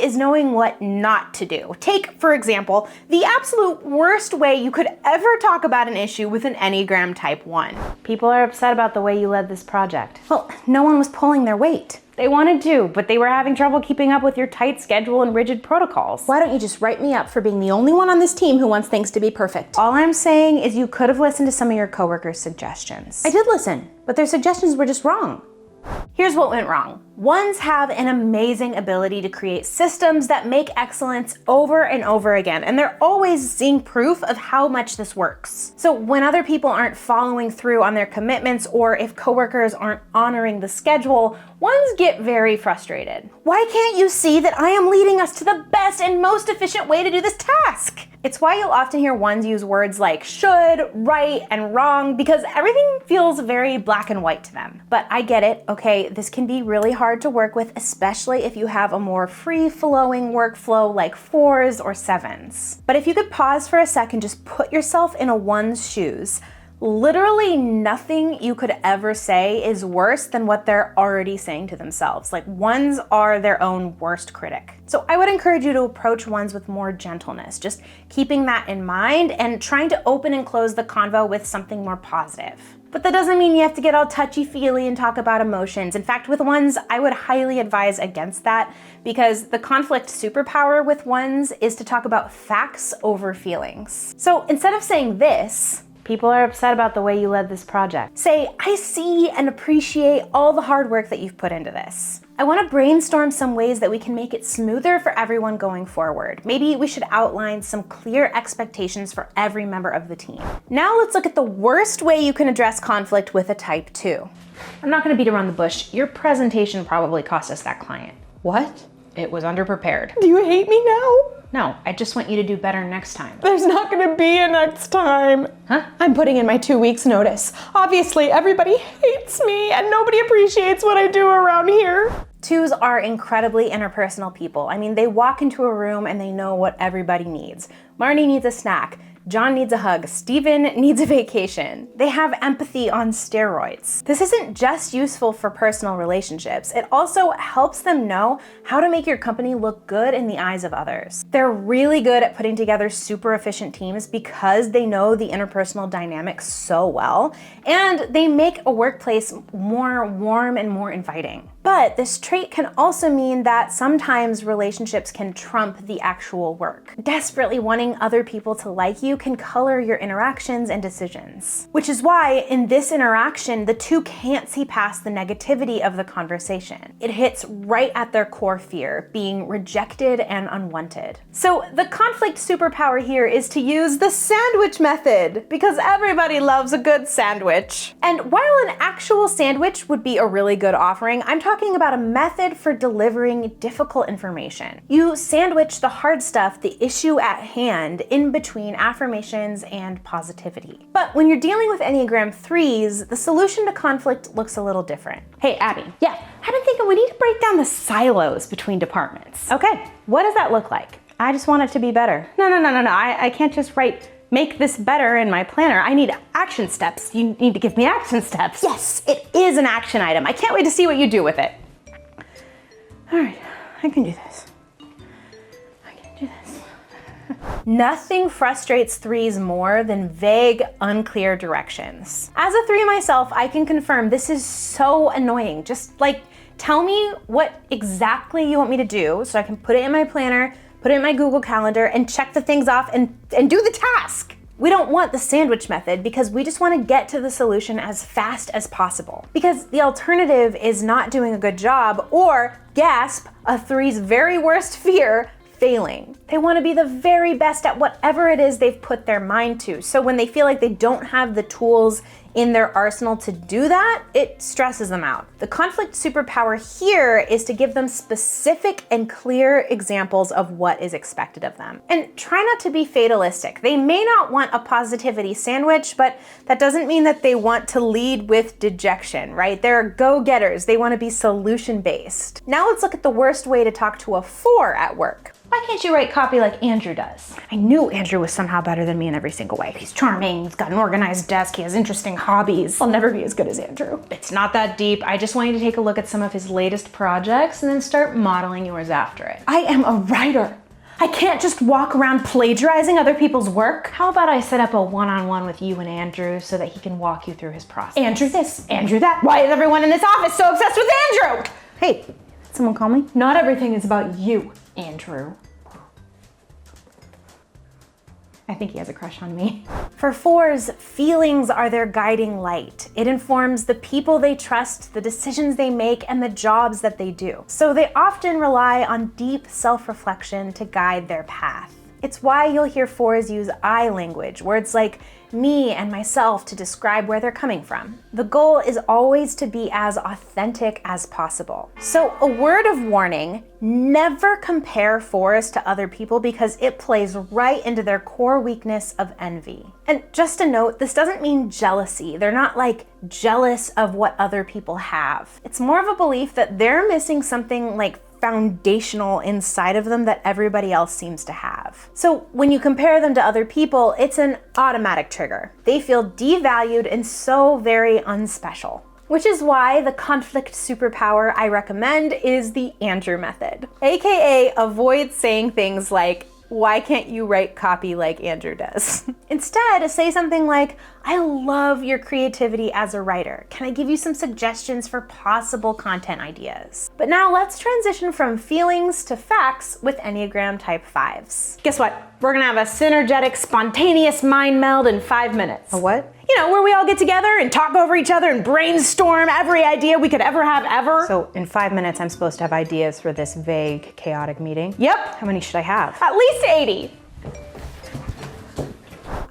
is knowing what not to do. Take, for example, the absolute worst way you could ever talk about an issue with an Enneagram Type 1. People are upset about the way you led this project. Well, no one was pulling their weight. They wanted to, but they were having trouble keeping up with your tight schedule and rigid protocols. Why don't you just write me up for being the only one on this team who wants things to be perfect? All I'm saying is you could have listened to some of your coworkers' suggestions. I did listen, but their suggestions were just wrong. Here's what went wrong. Ones have an amazing ability to create systems that make excellence over and over again, and they're always seeing proof of how much this works. So when other people aren't following through on their commitments, or if coworkers aren't honoring the schedule, ones get very frustrated. Why can't you see that I am leading us to the best and most efficient way to do this task? It's why you'll often hear ones use words like should, right, and wrong, because everything feels very black and white to them. But I get it, okay? This can be really hard to work with, especially if you have a more free-flowing workflow like 4s or 7s. But if you could pause for a second, just put yourself in a 1's shoes. Literally nothing you could ever say is worse than what they're already saying to themselves. Like, 1s are their own worst critic. So I would encourage you to approach 1s with more gentleness, just keeping that in mind and trying to open and close the convo with something more positive. But that doesn't mean you have to get all touchy-feely and talk about emotions. In fact, with 1s, I would highly advise against that, because the conflict superpower with 1s is to talk about facts over feelings. So instead of saying this, people are upset about the way you led this project. Say, I see and appreciate all the hard work that you've put into this. I want to brainstorm some ways that we can make it smoother for everyone going forward. Maybe we should outline some clear expectations for every member of the team. Now let's look at the worst way you can address conflict with a Type 2. I'm not going to beat around the bush. Your presentation probably cost us that client. What? It was underprepared. Do you hate me now? No, I just want you to do better next time. There's not gonna be a next time. Huh? I'm putting in my 2 weeks notice. Obviously, everybody hates me and nobody appreciates what I do around here. 2s are incredibly interpersonal people. I mean, they walk into a room and they know what everybody needs. Marnie needs a snack. John needs a hug. Steven needs a vacation. They have empathy on steroids. This isn't just useful for personal relationships. It also helps them know how to make your company look good in the eyes of others. They're really good at putting together super efficient teams because they know the interpersonal dynamics so well, and they make a workplace more warm and more inviting. But this trait can also mean that sometimes relationships can trump the actual work. Desperately wanting other people to like you can color your interactions and decisions. Which is why in this interaction, the 2 can't see past the negativity of the conversation. It hits right at their core fear, being rejected and unwanted. So the conflict superpower here is to use the sandwich method, because everybody loves a good sandwich. And while an actual sandwich would be a really good offering, I'm talking about a method for delivering difficult information. You sandwich the hard stuff, the issue at hand, in between affirmations and positivity. But when you're dealing with Enneagram 3s, the solution to conflict looks a little different. Hey, Abby. Yeah. I've been thinking we need to break down the silos between departments. Okay, what does that look like? I just want it to be better. No. I can't just write make this better in my planner. I need action steps. You need to give me action steps. Yes, it is an action item. I can't wait to see what you do with it. All right, I can do this. Nothing frustrates 3s more than vague, unclear directions. As a 3 myself, I can confirm this is so annoying. Just like, tell me what exactly you want me to do so I can put it in my planner, put it in my Google Calendar, and check the things off and do the task. We don't want the sandwich method because we just want to get to the solution as fast as possible. Because the alternative is not doing a good job, or, gasp, a 3's very worst fear, failing. They want to be the very best at whatever it is they've put their mind to. So when they feel like they don't have the tools in their arsenal to do that, it stresses them out. The conflict superpower here is to give them specific and clear examples of what is expected of them. And try not to be fatalistic. They may not want a positivity sandwich, but that doesn't mean that they want to lead with dejection, right? They're go-getters. They want to be solution-based. Now let's look at the worst way to talk to a 4 at work. Why can't you write copy like Andrew does? I knew Andrew was somehow better than me in every single way. He's charming, he's got an organized desk, he has interesting hobbies. I'll never be as good as Andrew. It's not that deep. I just want you to take a look at some of his latest projects and then start modeling yours after it. I am a writer. I can't just walk around plagiarizing other people's work. How about I set up a one-on-one with you and Andrew so that he can walk you through his process? Andrew this, Andrew that. Why is everyone in this office so obsessed with Andrew? Hey, someone call me? Not everything is about you, Andrew. I think he has a crush on me. For 4s, feelings are their guiding light. It informs the people they trust, the decisions they make, and the jobs that they do. So they often rely on deep self-reflection to guide their path. It's why you'll hear 4s use I language, words like me and myself to describe where they're coming from. The goal is always to be as authentic as possible. So a word of warning, never compare 4s to other people because it plays right into their core weakness of envy. And just a note, this doesn't mean jealousy. They're not like jealous of what other people have. It's more of a belief that they're missing something like foundational inside of them that everybody else seems to have. So when you compare them to other people, it's an automatic trigger. They feel devalued and so very unspecial. Which is why the conflict superpower I recommend is the Andrew method. AKA avoid saying things like, why can't you write copy like Andrew does? Instead, say something like, I love your creativity as a writer. Can I give you some suggestions for possible content ideas? But now let's transition from feelings to facts with Enneagram Type 5s. Guess what? We're gonna have a synergetic, spontaneous mind meld in 5 minutes. A what? You know, where we all get together and talk over each other and brainstorm every idea we could ever have ever. So in 5 minutes, I'm supposed to have ideas for this vague, chaotic meeting? Yep. How many should I have? At least 80.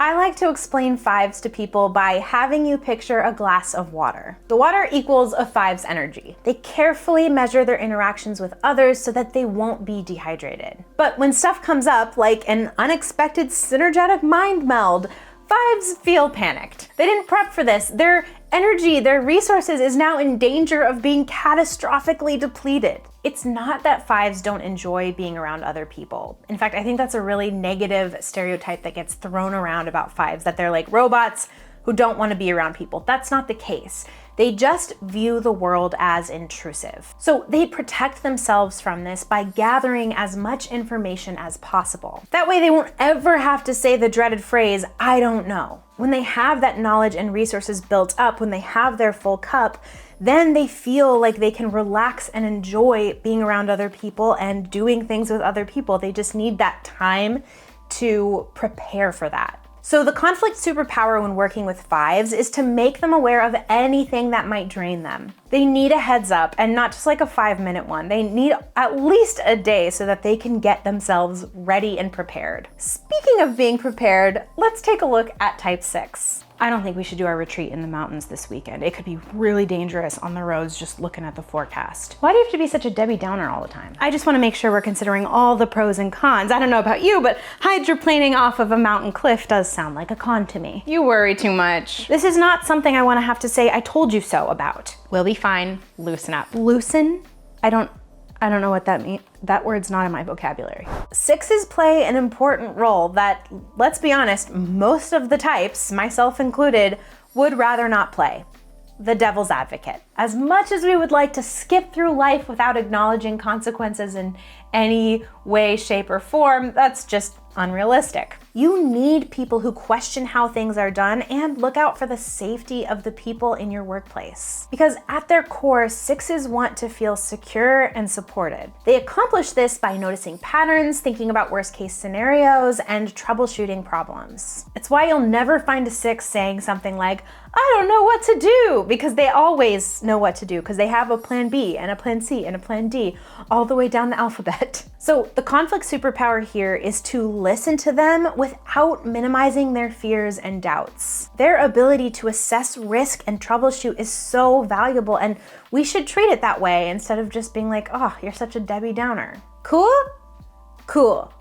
I like to explain 5s to people by having you picture a glass of water. The water equals a 5's energy. They carefully measure their interactions with others so that they won't be dehydrated. But when stuff comes up, like an unexpected synergetic mind meld, 5s feel panicked. They didn't prep for this. Their energy, their resources is now in danger of being catastrophically depleted. It's not that 5s don't enjoy being around other people. In fact, I think that's a really negative stereotype that gets thrown around about 5s, that they're like robots who don't want to be around people. That's not the case. They just view the world as intrusive. So they protect themselves from this by gathering as much information as possible. That way they won't ever have to say the dreaded phrase, I don't know. When they have that knowledge and resources built up, when they have their full cup, then they feel like they can relax and enjoy being around other people and doing things with other people. They just need that time to prepare for that. So the conflict superpower when working with 5s is to make them aware of anything that might drain them. They need a heads up, and not just like a 5-minute one. They need at least a day so that they can get themselves ready and prepared. Speaking of being prepared, let's take a look at Type 6. I don't think we should do our retreat in the mountains this weekend. It could be really dangerous on the roads just looking at the forecast. Why do you have to be such a Debbie Downer all the time? I just want to make sure we're considering all the pros and cons. I don't know about you, but hydroplaning off of a mountain cliff does sound like a con to me. You worry too much. This is not something I want to have to say I told you so about. We'll be fine. Loosen up. Loosen? I don't know what that means. That word's not in my vocabulary. 6s play an important role that, let's be honest, most of the types, myself included, would rather not play. The devil's advocate. As much as we would like to skip through life without acknowledging consequences in any way, shape, or form, that's just unrealistic. You need people who question how things are done and look out for the safety of the people in your workplace. Because at their core, 6s want to feel secure and supported. They accomplish this by noticing patterns, thinking about worst case scenarios, and troubleshooting problems. It's why you'll never find a 6 saying something like, I don't know what to do, because they always know what to do, because they have a plan B and a plan C and a plan D all the way down the alphabet. So the conflict superpower here is to listen to them without minimizing their fears and doubts. Their ability to assess risk and troubleshoot is so valuable, and we should treat it that way instead of just being like, oh, you're such a Debbie Downer. Cool? Cool.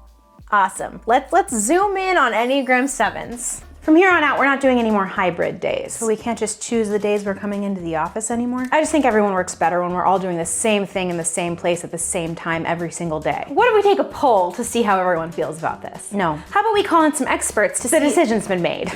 Awesome. Let's zoom in on Enneagram 7s. From here on out, we're not doing any more hybrid days. So we can't just choose the days we're coming into the office anymore? I just think everyone works better when we're all doing the same thing in the same place at the same time every single day. What if we take a poll to see how everyone feels about this? No. How about we call in some experts to see the decision's been made?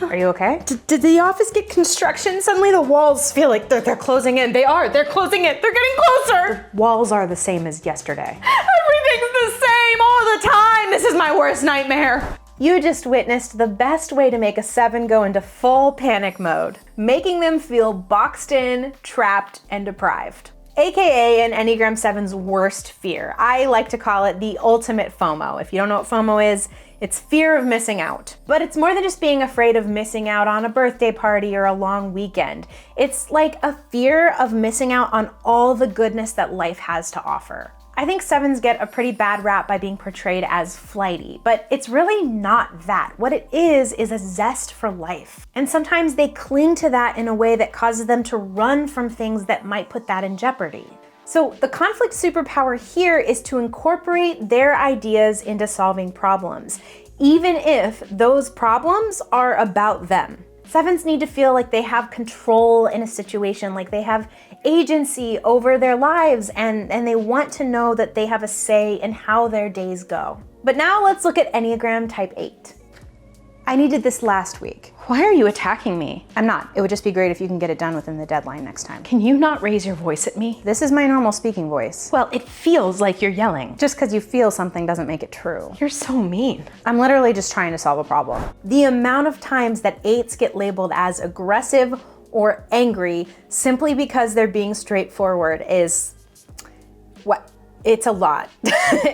Are you okay? Did the office get construction? Suddenly the walls feel like they're closing in. They're closing in. They're getting closer. Walls are the same as yesterday. Everything's the same all the time. This is my worst nightmare. You just witnessed the best way to make a 7 go into full panic mode, making them feel boxed in, trapped, and deprived. AKA an Enneagram 7's worst fear. I like to call it the ultimate FOMO. If you don't know what FOMO is, it's fear of missing out. But it's more than just being afraid of missing out on a birthday party or a long weekend. It's like a fear of missing out on all the goodness that life has to offer. I think 7s get a pretty bad rap by being portrayed as flighty, but it's really not that. What it is a zest for life. And sometimes they cling to that in a way that causes them to run from things that might put that in jeopardy. So the conflict superpower here is to incorporate their ideas into solving problems, even if those problems are about them. 7s need to feel like they have control in a situation, like they have agency over their lives, and they want to know that they have a say in how their days go. But now let's look at Enneagram Type 8. I needed this last week. Why are you attacking me? I'm not. It would just be great if you can get it done within the deadline next time. Can you not raise your voice at me? This is my normal speaking voice. Well, it feels like you're yelling. Just because you feel something doesn't make it true. You're so mean. I'm literally just trying to solve a problem. The amount of times that 8s get labeled as aggressive or angry simply because they're being straightforward is it's a lot,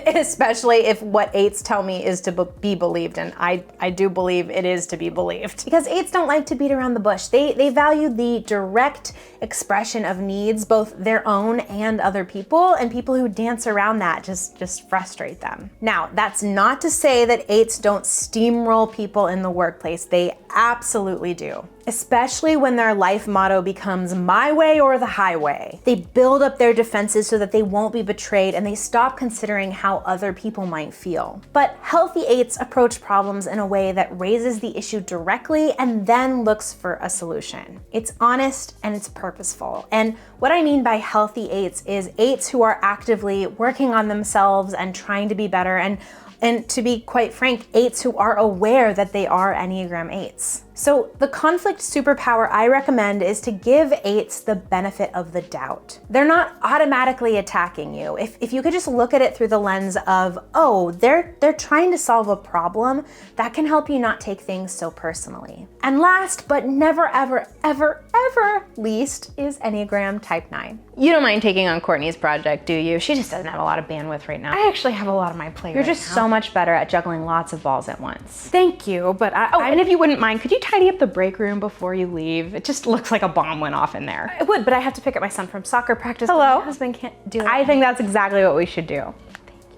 especially if what 8s tell me is to be believed, and I do believe it is to be believed. Because 8s don't like to beat around the bush. They value the direct expression of needs, both their own and other people, and people who dance around that just frustrate them. Now, that's not to say that 8s don't steamroll people in the workplace. They absolutely do. Especially when their life motto becomes my way or the highway. They build up their defenses so that they won't be betrayed, and they stop considering how other people might feel. But healthy 8s approach problems in a way that raises the issue directly and then looks for a solution. It's honest and it's purposeful. And what I mean by healthy 8s is 8s who are actively working on themselves and trying to be better, and to be quite frank, 8s who are aware that they are Enneagram 8s. So the conflict superpower I recommend is to give 8s the benefit of the doubt. They're not automatically attacking you. If you could just look at it through the lens of, oh, they're trying to solve a problem, that can help you not take things so personally. And last but never, ever, ever, ever least is Enneagram Type 9. You don't mind taking on Courtney's project, do you? She just doesn't have a lot of bandwidth right now. I actually have a lot on my plate. You're just so much better at juggling lots of balls at once. Thank you, but and if you wouldn't mind, could you tidy up the break room before you leave? It just looks like a bomb went off in there. I would, but I have to pick up my son from soccer practice. Hello? My husband can't do it. I think that's exactly what we should do. Thank you.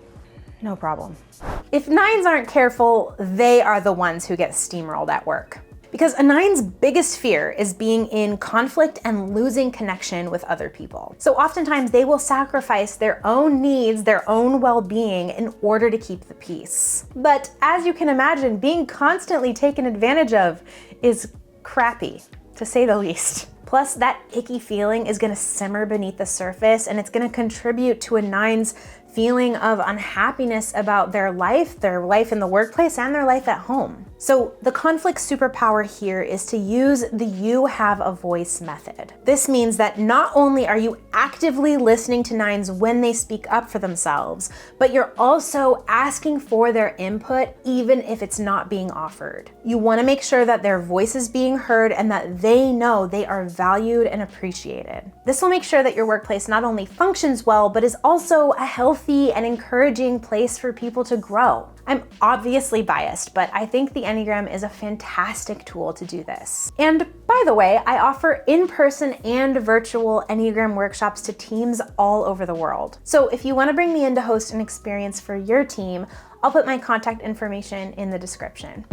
No problem. If 9s aren't careful, they are the ones who get steamrolled at work. Because a 9's biggest fear is being in conflict and losing connection with other people. So oftentimes they will sacrifice their own needs, their own well-being in order to keep the peace. But as you can imagine, being constantly taken advantage of is crappy, to say the least. Plus, that icky feeling is gonna simmer beneath the surface, and it's gonna contribute to a 9's feeling of unhappiness about their life in the workplace, and their life at home. So the conflict superpower here is to use the you have a voice method. This means that not only are you actively listening to 9s when they speak up for themselves, but you're also asking for their input even if it's not being offered. You want to make sure that their voice is being heard and that they know they are valued and appreciated. This will make sure that your workplace not only functions well, but is also a healthy and encouraging place for people to grow. I'm obviously biased, but I think the Enneagram is a fantastic tool to do this. And by the way, I offer in-person and virtual Enneagram workshops to teams all over the world. So if you want to bring me in to host an experience for your team, I'll put my contact information in the description.